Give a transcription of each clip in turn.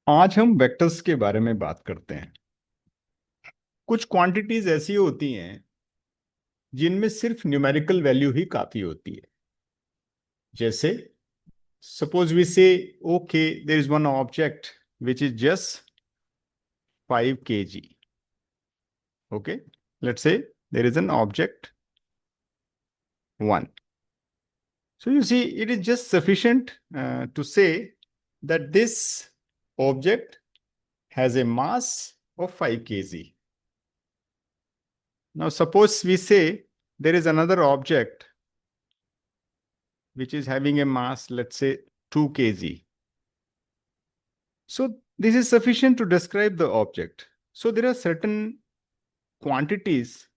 आज हम वेक्टर्स के बारे में बात करते हैं। कुछ क्वांटिटीज ऐसी होती हैं जिनमें सिर्फ न्यूमेरिकल वैल्यू ही काफी होती है। जैसे suppose we say okay there is one object which is just 5 kg। Okay, let's say there is an object 1। So you see it is just sufficient to say that this object has a mass of 5 kg. Now suppose we say there is another object which is having a mass, let's say 2 kg. So this is sufficient to describe the object. So there are certain quantities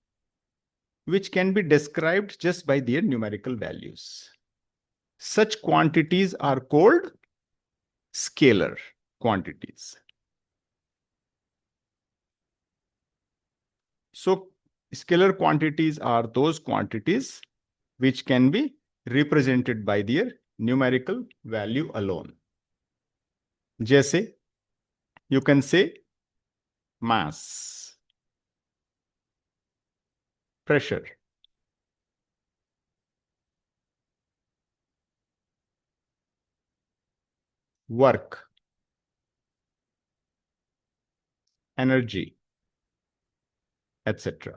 which can be described just by their numerical values. Such quantities are called scalar quantities. So scalar quantities are those quantities which can be represented by their numerical value alone. जैसे you can say mass, pressure, work, energy, etc.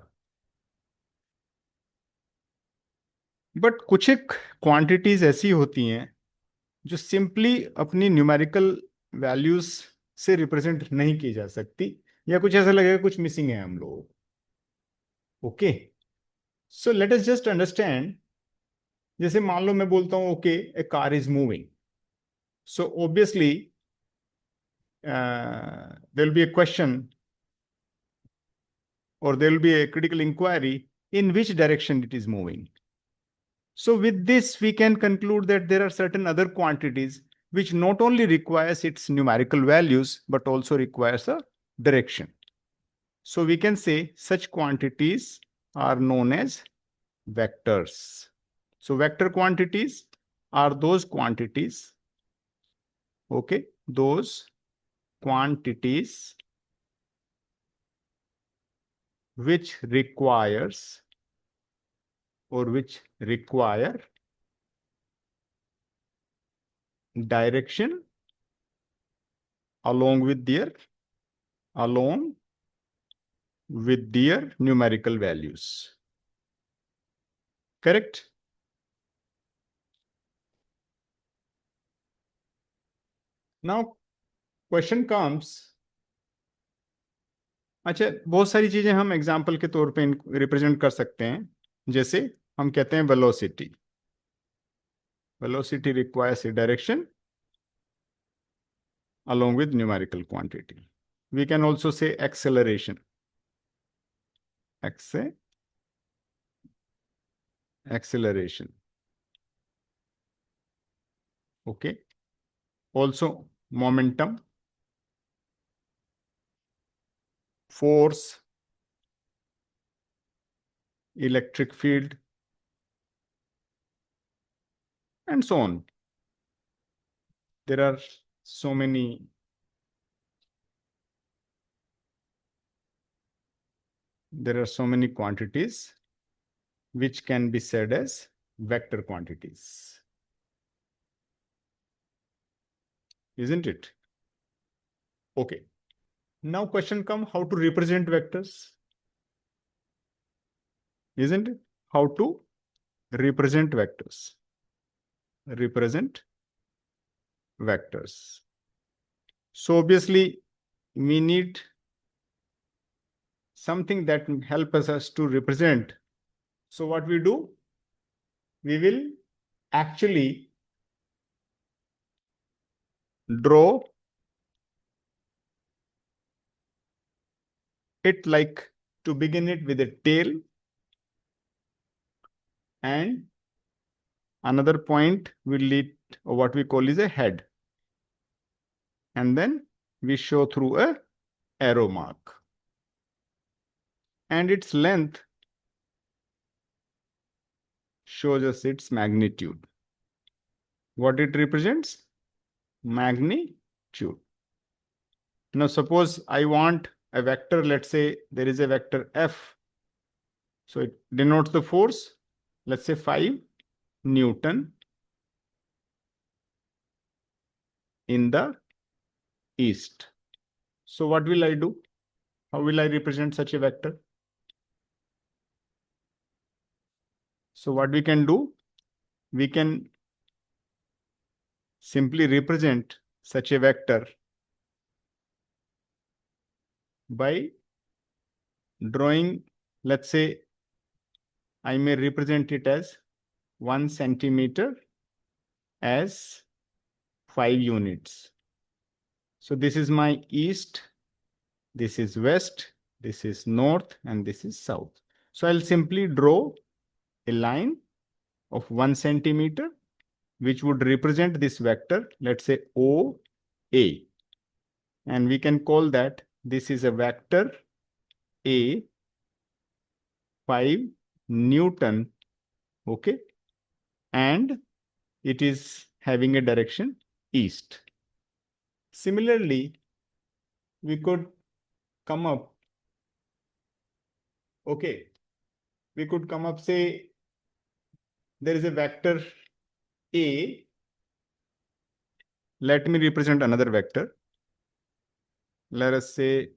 But कुछ एक quantities ऐसी होती हैं जो simply अपनी numerical values से represent नहीं की जा सकती, या कुछ ऐसा लगेगा कुछ मिसिंग है हम लोगों को। Okay, so let us just understand. जैसे मान लो मैं बोलता हूं okay a car is moving, so obviously there will be a question or there will be a critical inquiry in which direction it is moving. So with this, we can conclude that there are certain other quantities which not only requires its numerical values, but also requires a direction. So we can say such quantities are known as vectors. So vector quantities are those quantities, okay, those quantities which requires or which require direction along with their along with their numerical values. Correct? Now question comes, अच्छा बहुत सारी चीजें हम example के तौर पे represent कर सकते हैं। जैसे हम कहते हैं velocity, velocity requires a direction along with numerical quantity. We can also say acceleration, acceleration, okay. Also momentum, force, electric field, and so on. There are so many quantities which can be said as vector quantities, isn't it? Okay, now question come, how to represent vectors, isn't it? How to represent vectors, represent vectors. So obviously we need something that help us to represent. So what we do, we will actually draw it, like to begin it with a tail, and another point will lead what we call is a head, and then we show through a arrow mark, and its length shows us its magnitude. What it represents? Magnitude. Now suppose I want a vector, let's say there is a vector F. So it denotes the force, let's say 5 Newton in the east. So what will I do? How will I represent such a vector? So what we can do, we can simply represent such a vector by drawing, let's say I may represent it as 1 centimeter as 5 units. So this is my east, this is west, this is north, and this is south. So I'll simply draw a line of 1 centimeter, which would represent this vector, let's say OA. And we can call that this is a vector A, 5 Newton, okay? And it is having a direction east. Similarly, we could come up, okay, we could come up, say, there is a vector A. Let me represent another vector. Let us say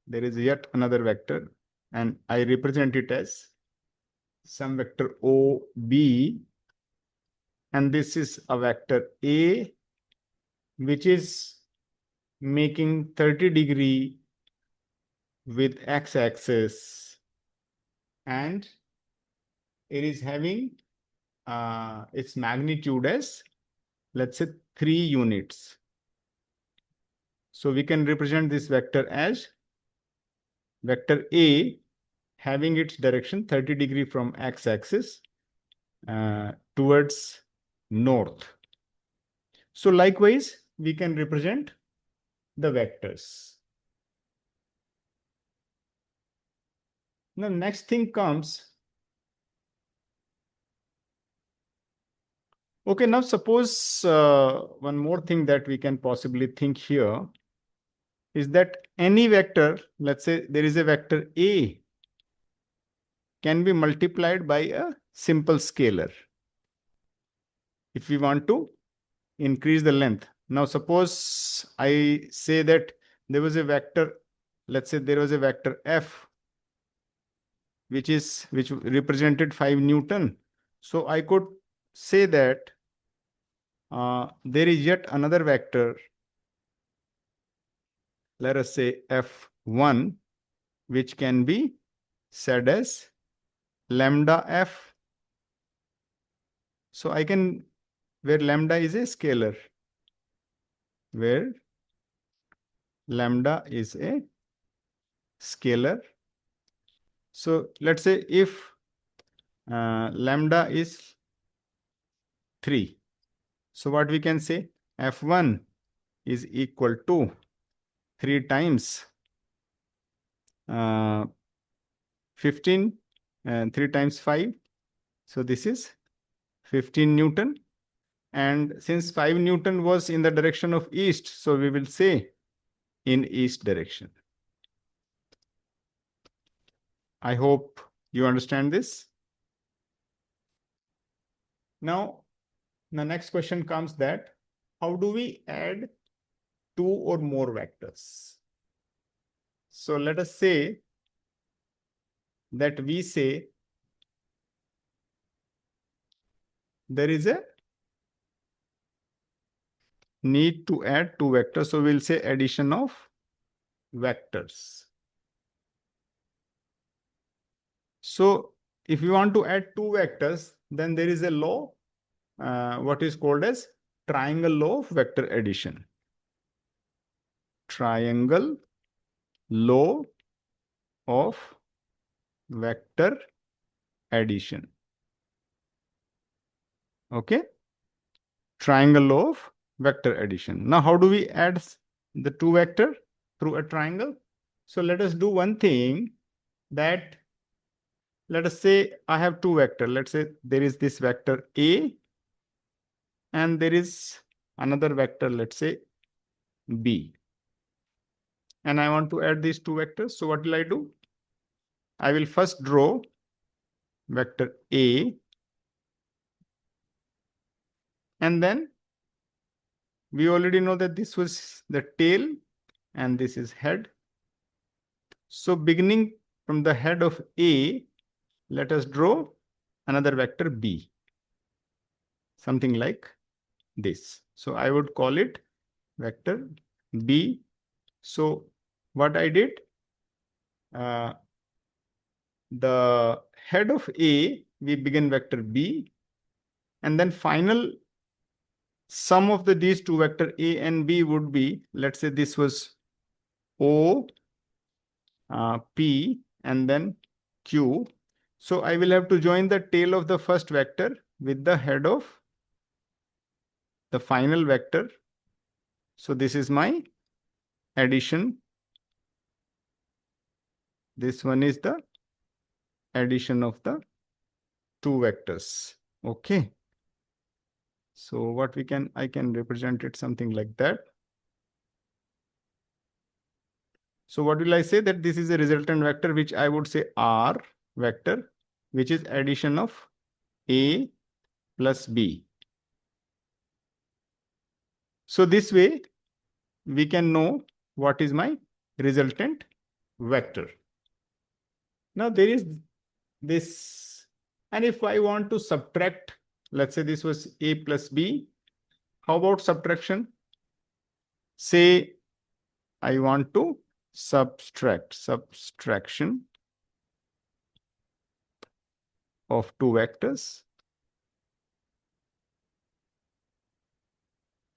there is yet another vector, and I represent it as some vector OB, and this is a vector A, which is making 30-degree with x-axis, and it is having its magnitude as, let's say, 3 units. So we can represent this vector as vector A having its direction 30-degree from x-axis towards north. So likewise, we can represent the vectors. Now, next thing comes. Okay, now suppose one more thing that we can possibly think here is that any vector, let's say there is a vector A, can be multiplied by a simple scalar if we want to increase the length. Now, suppose I say that there was a vector, let's say there was a vector F, which represented 5 Newton. So I could say that there is yet another vector, let us say F1, which can be said as lambda F. So I can, where lambda is a scalar, where lambda is a scalar. So let's say if lambda is 3. So what we can say, F1 is equal to 3 times 15 and 3 times 5. So this is 15 Newton. And since 5 Newton was in the direction of east, so we will say in east direction. I hope you understand this. Now, the next question comes that how do we add 2 or more vectors? So let us say that we say there is a need to add 2 vectors. So we'll say addition of vectors. So if you want to add 2 vectors, then there is a law, what is called as triangle law of vector addition. Triangle law of vector addition. Okay. Triangle law of vector addition. Now, how do we add the 2 vector through a triangle? So let us do one thing, that let us say I have 2 vectors. Let's say there is this vector A and there is another vector, let's say B. and I want to add these two vectors. So what will I do? I will first draw vector A, and then we already know that this was the tail and this is head. So beginning from the head of A, let us draw another vector B, something like this. So I would call it vector B. So what I did, uh, the head of A, we begin vector B, and then final sum of these two vector A and B would be, let's say this was O, P, and then Q. So I will have to join the tail of the first vector with the head of the final vector. So this is my addition. This one is the addition of the two vectors. Okay. So what I can represent it something like that. So what will I say? That this is a resultant vector, which I would say R vector, which is addition of A plus B. So this way we can know what is my resultant vector. Now there is this, and if I want to subtract, let's say this was A plus B, how about subtraction? Say I want to subtraction of two vectors.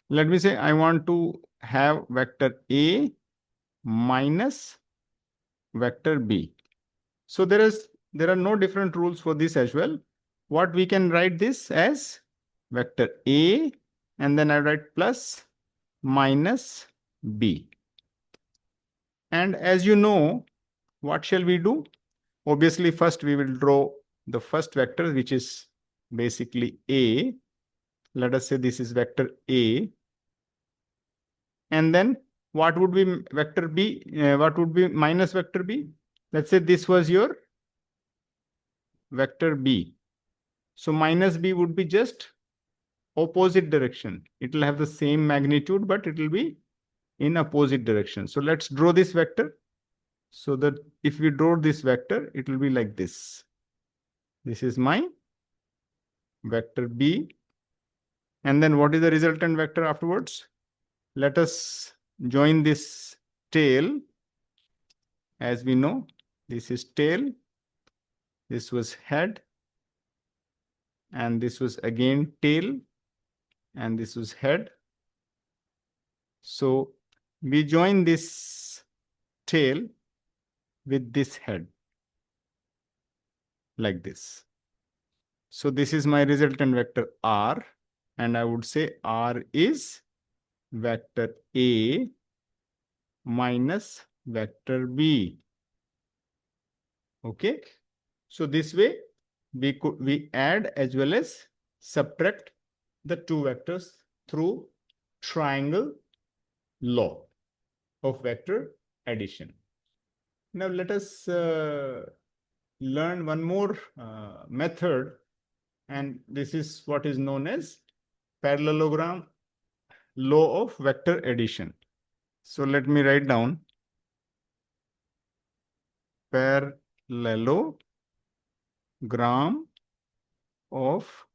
Let me say I want to have vector A minus vector B. So there are no different rules for this as well. What we can write this as vector A, and then I write plus minus B. And as you know, what shall we do? Obviously, first we will draw the first vector, which is basically A. Let us say this is vector A. And then what would be vector B? What would be minus vector B? Let's say this was your vector B. So minus B would be just opposite direction. It will have the same magnitude, but it will be in opposite direction. So let's draw this vector. So that if we draw this vector, it will be like this. This is my vector B. And then what is the resultant vector afterwards? Let us join this tail. As we know, this is tail, this was head, and this was again tail, and this was head. So we join this tail with this head like this. So this is my resultant vector R, and I would say R is vector A minus vector B. Okay. So this way we add as well as subtract the two vectors through triangle law of vector addition. Now let us learn one more method, and this is what is known as parallelogram law of vector addition. So let me write down parallelogram of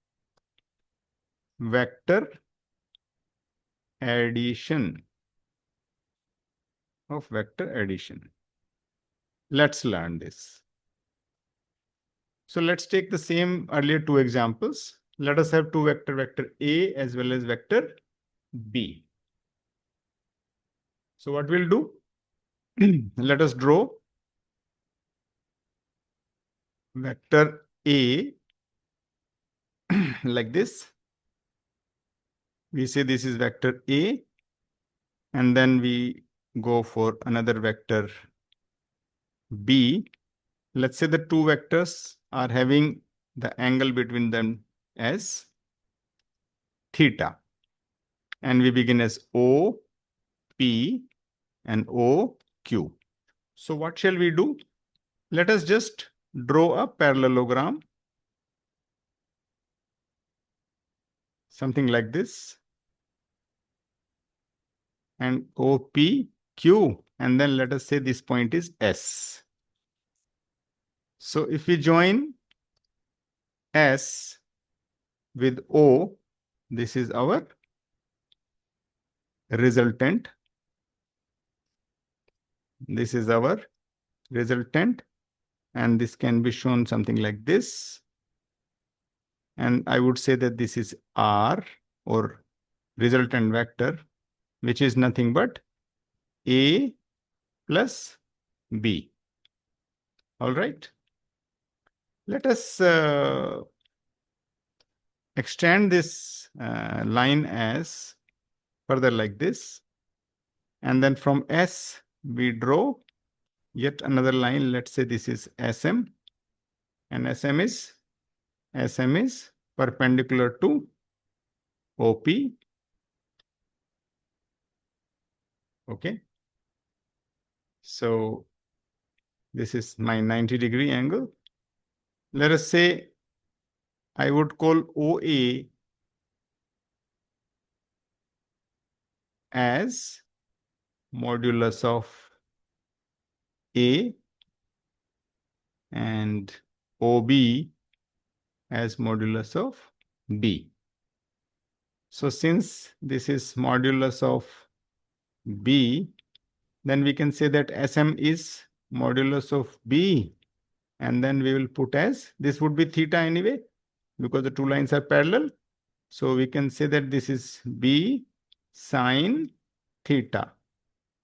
vector addition of vector addition. Let's learn this. So let's take the same earlier two examples. Let us have two vector A as well as vector B. So what we'll do, let us draw vector A like this. We say this is vector A, and then we go for another vector B. Let's say the two vectors are having the angle between them as theta. And we begin as O, P, and O, Q. So what shall we do? Let us just draw a parallelogram, something like this, and OPQ, and then let us say this point is S. So if we join S with O, this is our resultant. This is our resultant, and this can be shown something like this. And I would say that this is R, or resultant vector, which is nothing but A plus B. All right. Let us extend this line as further like this. And then from S, we draw yet another line. Let's say this is SM, and SM is perpendicular to OP. Okay. So this is my 90-degree angle. Let us say I would call OA as modulus of A and OB as modulus of B. So since this is modulus of B, then we can say that SM is modulus of B, and then we will put as, this would be theta anyway, because the two lines are parallel. So we can say that this is B sine theta,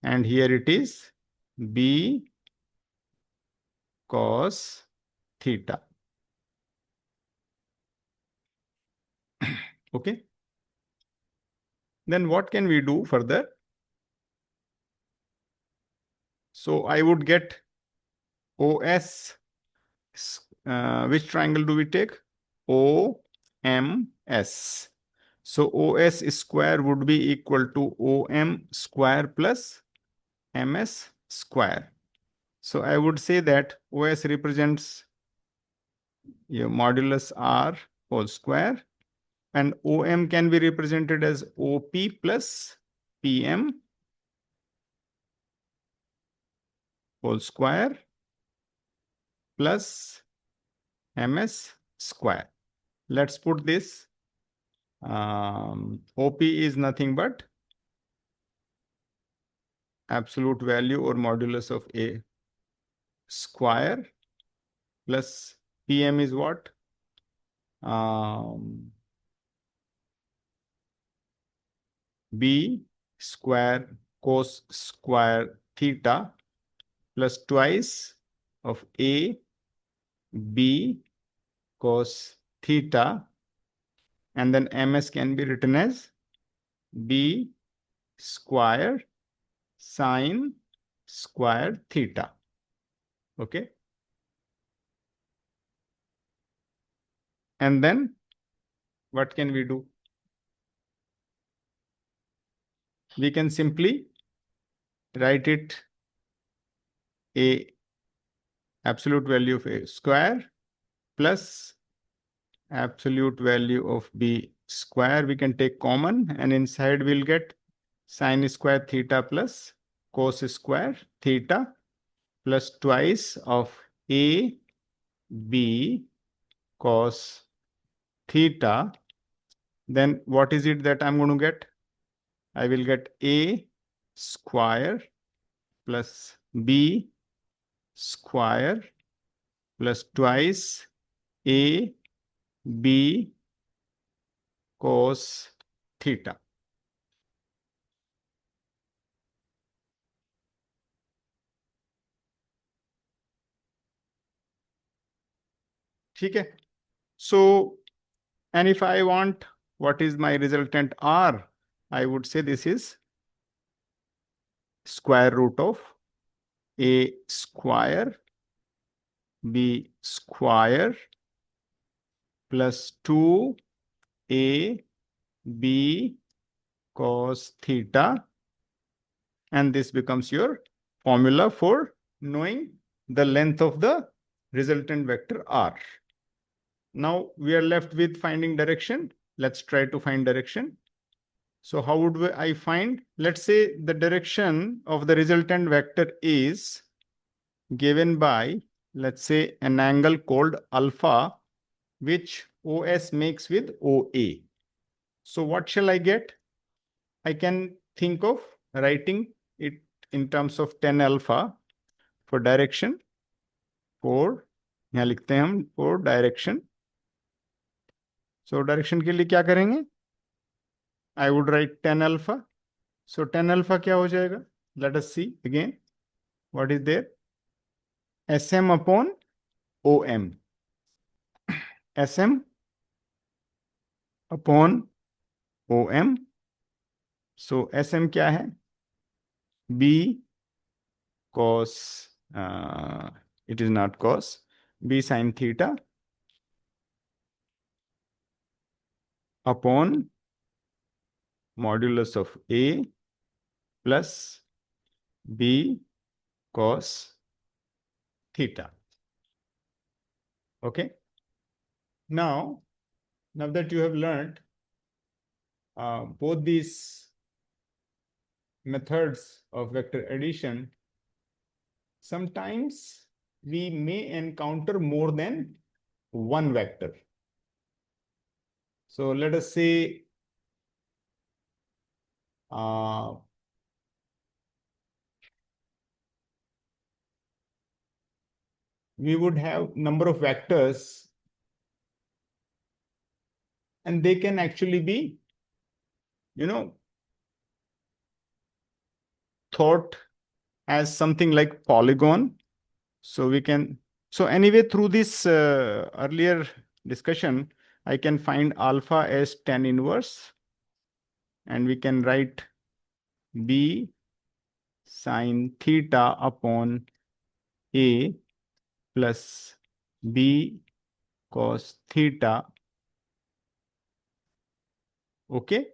and here it is B cos theta. Okay. Then what can we do further? So I would get OS. Which triangle do we take? OMS. So OS square would be equal to OM square plus MS square. So I would say that OS represents your modulus R whole square, and OM can be represented as OP plus PM whole square plus MS square. Let's put this. OP is nothing but absolute value or modulus of A square, plus PM is what? B square cos square theta plus twice of A B cos theta, and then MS can be written as B square sine square theta. Okay. And then what can we do? We can simply write it A absolute value of A square plus absolute value of B square. We can take common, and inside we'll get sine square theta plus cos square theta plus twice of A B cos theta. Then what is it that I'm going to get? I will get A square plus B square plus twice A B cos theta. ठीक है. So, and if I want what is my resultant R, I would say this is square root of A square B square plus 2 AB cos theta, and this becomes your formula for knowing the length of the resultant vector r. Now we are left with finding direction. Let's try to find direction. So how would I find? Let's say the direction of the resultant vector is given by, let's say, an angle called alpha, which OS makes with OA. So what shall I get? I can think of writing it in terms of tan alpha for direction. For यहाँ लिखते हैं हम for direction. So direction के लिए क्या करेंगे? I would write tan alpha. So tan alpha क्या हो जाएगा? Let us see again. What is there? SM upon OM. SM upon OM. So SM क्या है? B cos, it is not cos, B sin theta upon modulus of A plus B cos theta. Okay. Now that you have learned both these methods of vector addition, sometimes we may encounter more than one vector. So let us say we would have number of vectors, and they can actually be, thought as something like polygon. So we can, so anyway, through this earlier discussion, I can find alpha as tan inverse, and we can write B sin theta upon A plus B cos theta. Okay.